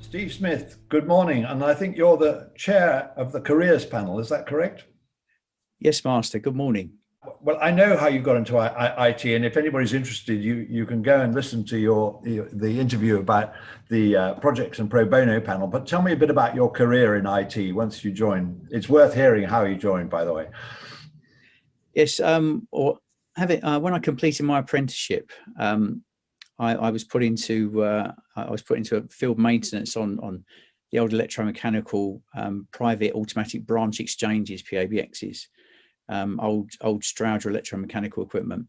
Steve Smith, good morning. And I think you're the chair of the careers panel. Is that correct? Yes, Master. Good morning. Well, I know how you got into IT, and if anybody's interested, you can go and listen to the interview about the projects and pro bono panel. But tell me a bit about your career in IT once you joined. It's worth hearing how you joined, by the way. Yes, when I completed my apprenticeship, I was put into field maintenance on the old electromechanical private automatic branch exchanges, PABXs. Old Strowger electromechanical equipment.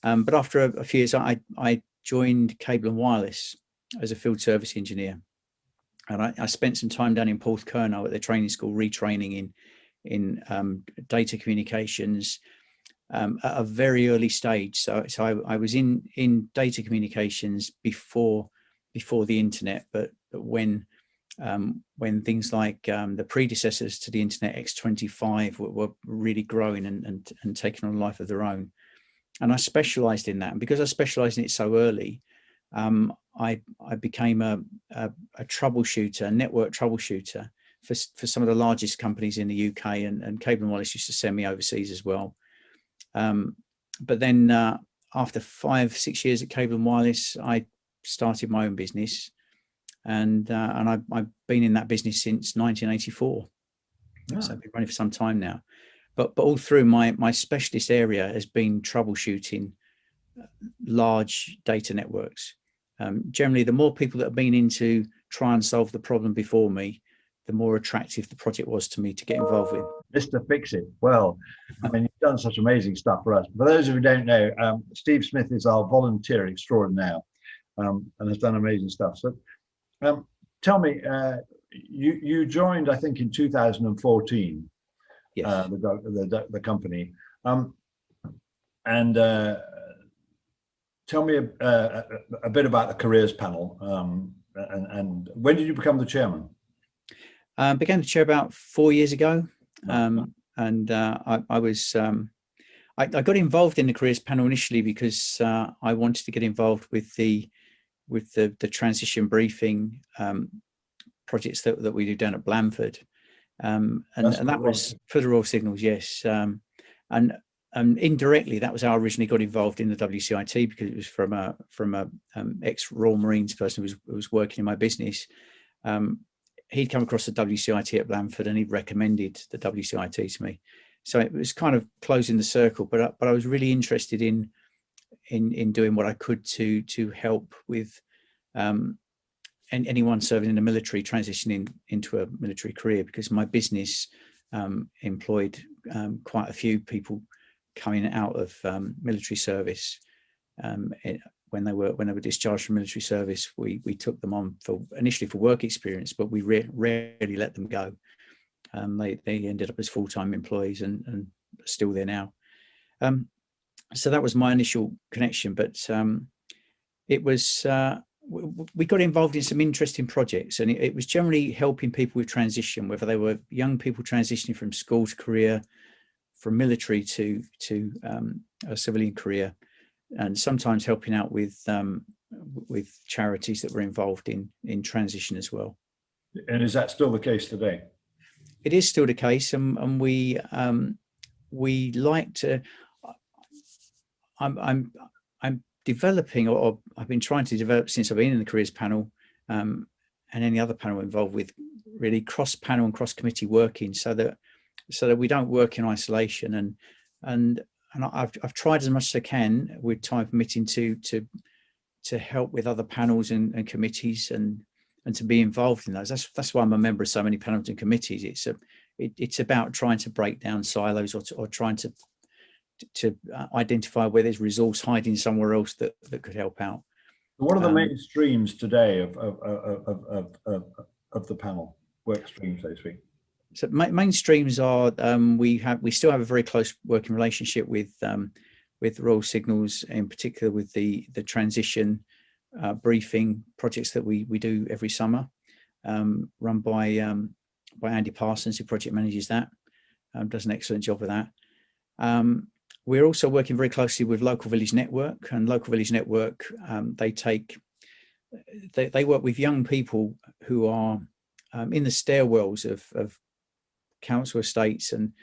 But after a few years, I joined Cable and Wireless as a field service engineer. And I spent some time down in Porthcurno at the training school, retraining in data communications at a very early stage. So I was in data communications before the internet, but when things like the predecessors to the internet, X25, were really growing and taking on a life of their own. And I specialized in that. And because I specialized in it so early, I became a troubleshooter, a network troubleshooter for some of the largest companies in the UK, and Cable and Wireless used to send me overseas as well. But then after 5-6 years at Cable and Wireless, I started my own business. And I've been in that business since 1984. So I've been running for some time now. But all through my specialist area has been troubleshooting large data networks. Generally, the more people that have been in to try and solve the problem before me, the more attractive the project was to me to get involved with. Mr. Fix-It. Well, I mean, you've done such amazing stuff for us. For those of you who don't know, Steve Smith is our volunteer extraordinaire and has done amazing stuff. So tell me, you joined, I think, in 2014, yes. The company. And tell me a bit about the careers panel. And when did you become the chairman? Began the chair about 4 years ago. I got involved in the careers panel initially because I wanted to get involved with the transition briefing projects that we do down at Blandford, and that was for the Royal Signals, yes. And indirectly, that was how I originally got involved in the WCIT, because it was from a ex-Royal Marines person who was working in my business. He'd come across the WCIT at Blandford and he recommended the WCIT to me. So it was kind of closing the circle, but I was really interested in doing what I could to help with anyone serving in the military transitioning into a military career, because my business employed quite a few people coming out of military service. When they were discharged from military service, we took them on initially for work experience, but we rarely let them go. They ended up as full-time employees and are still there now. So that was my initial connection, but it was we got involved in some interesting projects, and it was generally helping people with transition, whether they were young people transitioning from school to career, from military to a civilian career, and sometimes helping out with charities that were involved in transition as well. And is that still the case today? It is still the case, and we like to. I'm developing, or I've been trying to develop since I've been in the careers panel, and any other panel involved, with really cross-panel and cross-committee working, so that we don't work in isolation. And I've tried as much as I can, with time permitting, to help with other panels and committees and to be involved in those. That's why I'm a member of so many panels and committees. It's about trying to break down silos, or trying to identify where there's resource hiding somewhere else that could help out. What are the main streams today of the panel, work streams, so to speak? So main streams are we still have a very close working relationship with Royal Signals, in particular with the transition briefing projects that we do every summer, run by Andy Parsons, who project manages that, does an excellent job of that. We're also working very closely with Local Village Network, and Local Village Network, they take they work with young people who are in the stairwells of council estates, and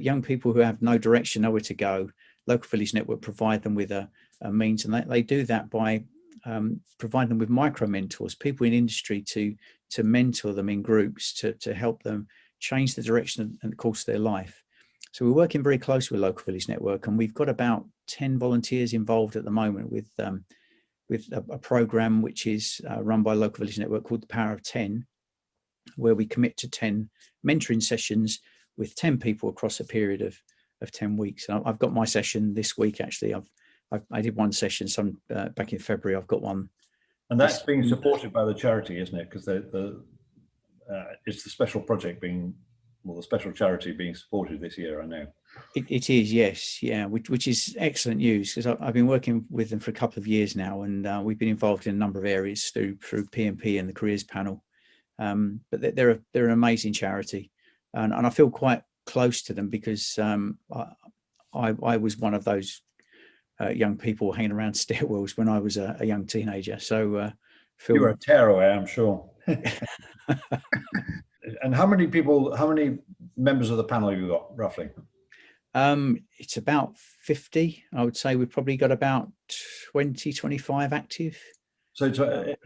young people who have no direction, nowhere to go. Local Village Network provide them with a means, and they do that by providing them with micro mentors, people in industry to mentor them in groups to help them change the direction and course of their life. So we're working very closely with Local Village Network, and we've got about 10 volunteers involved at the moment with a program which is run by Local Village Network called The Power of 10, where we commit to 10 mentoring sessions with 10 people across a period of 10 weeks. And I've got my session this week, actually. I did one session back in February. I've got one. And that's being supported by the charity, isn't it? Because it's the special project the special charity being supported this year, I know. It is, yes. Yeah, which is excellent news, because I've been working with them for a couple of years now, and we've been involved in a number of areas through PMP and the Careers Panel. But they're an amazing charity, and I feel quite close to them because I was one of those young people hanging around stairwells when I was a young teenager. So you were a tearaway, I'm sure. And how many members of the panel have you got, roughly? It's about 50. I would say we've probably got about 20, 25 active. So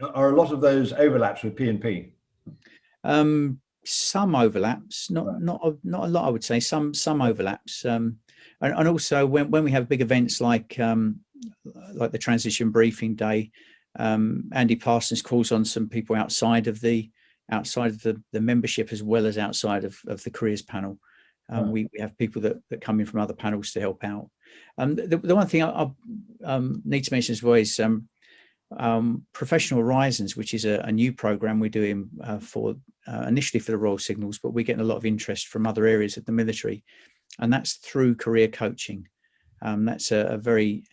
are a lot of those overlaps with P&P? Some overlaps, not a lot, I would say. Some overlaps, and also when we have big events like the Transition Briefing Day, Andy Parsons calls on some people outside of the membership, as well as outside of the Careers Panel. We have people that come in from other panels to help out. The one thing I need to mention as well is Professional Horizons, which is a new program we're doing for initially for the Royal Signals, but we're getting a lot of interest from other areas of the military, and that's through career coaching. That's a very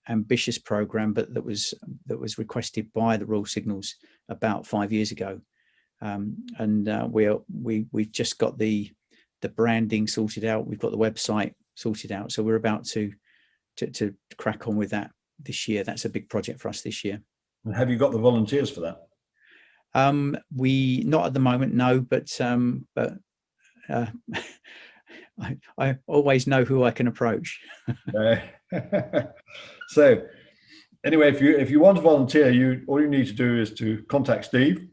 ambitious program, but that was requested by the Royal Signals about 5 years ago, and we've just got the branding sorted out. We've got the website sorted out, so we're about to crack on with that this year. That's a big project for us this year. And have you got the volunteers for that? We not at the moment, no, but I always know who I can approach. So anyway, if you want to volunteer, all you need to do is to contact Steve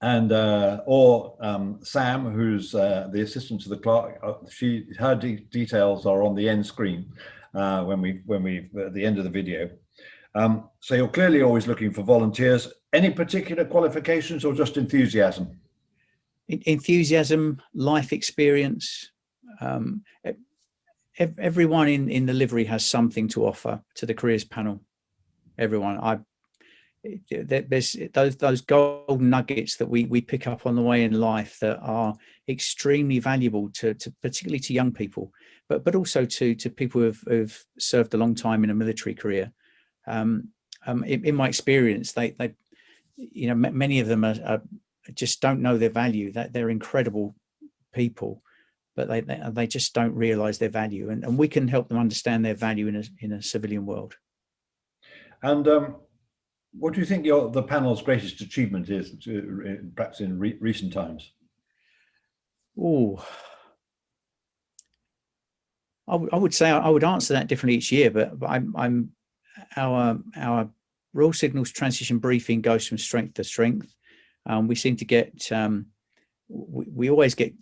and or Sam, who's the assistant to the clerk. Her details are on the end screen when we at the end of the video. So you're clearly always looking for volunteers. Any particular qualifications or just enthusiasm? Enthusiasm, life experience. Everyone in the livery has something to offer to the Careers Panel. Everyone. There's those golden nuggets that we pick up on the way in life that are extremely valuable to particularly to young people, but also to people who've served a long time in a military career. In my experience, they many of them are just don't know their value. That they're incredible people, but they just don't realize their value, and we can help them understand their value in a civilian world. And what do you think the panel's greatest achievement is, perhaps in recent times? Oh, I would say I would answer that differently each year, but our Royal Signals transition briefing goes from strength to strength. We seem to get we always get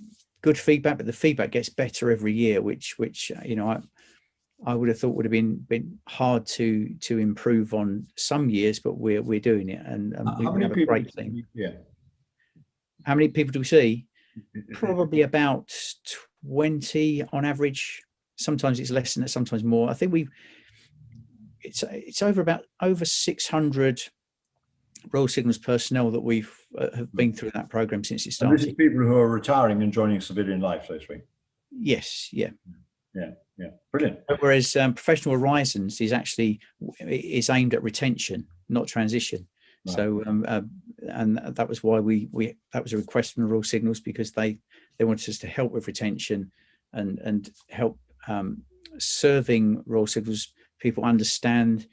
good feedback, but the feedback gets better every year, which I would have thought would have been hard to improve on some years, but we're doing it, and we have a great team. Yeah. How many people do we see? Probably about 20 on average. Sometimes it's less than that, sometimes more. I think it's over 600 Royal Signals personnel that have been through that program since it started. And this is people who are retiring and joining civilian life, so to speak. Yes, yeah. Yeah, brilliant. Whereas Professional Horizons is aimed at retention, not transition. Right. So and that was why that was a request from the Royal Signals, because they wanted us to help with retention and help serving Royal Signals people understand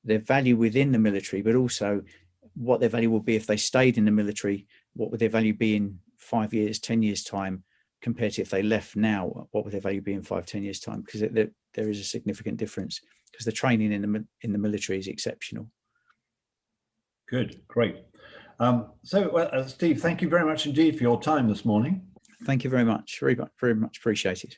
their value within the military, but also what their value will be if they stayed in the military, what would their value be in 5 years, 10 years time, compared to if they left now, what would their value be in 5, 10 years time? Because there is a significant difference, because the training in the military is exceptional. Good, great. Steve, thank you very much indeed for your time this morning. Thank you very much. Very much appreciated.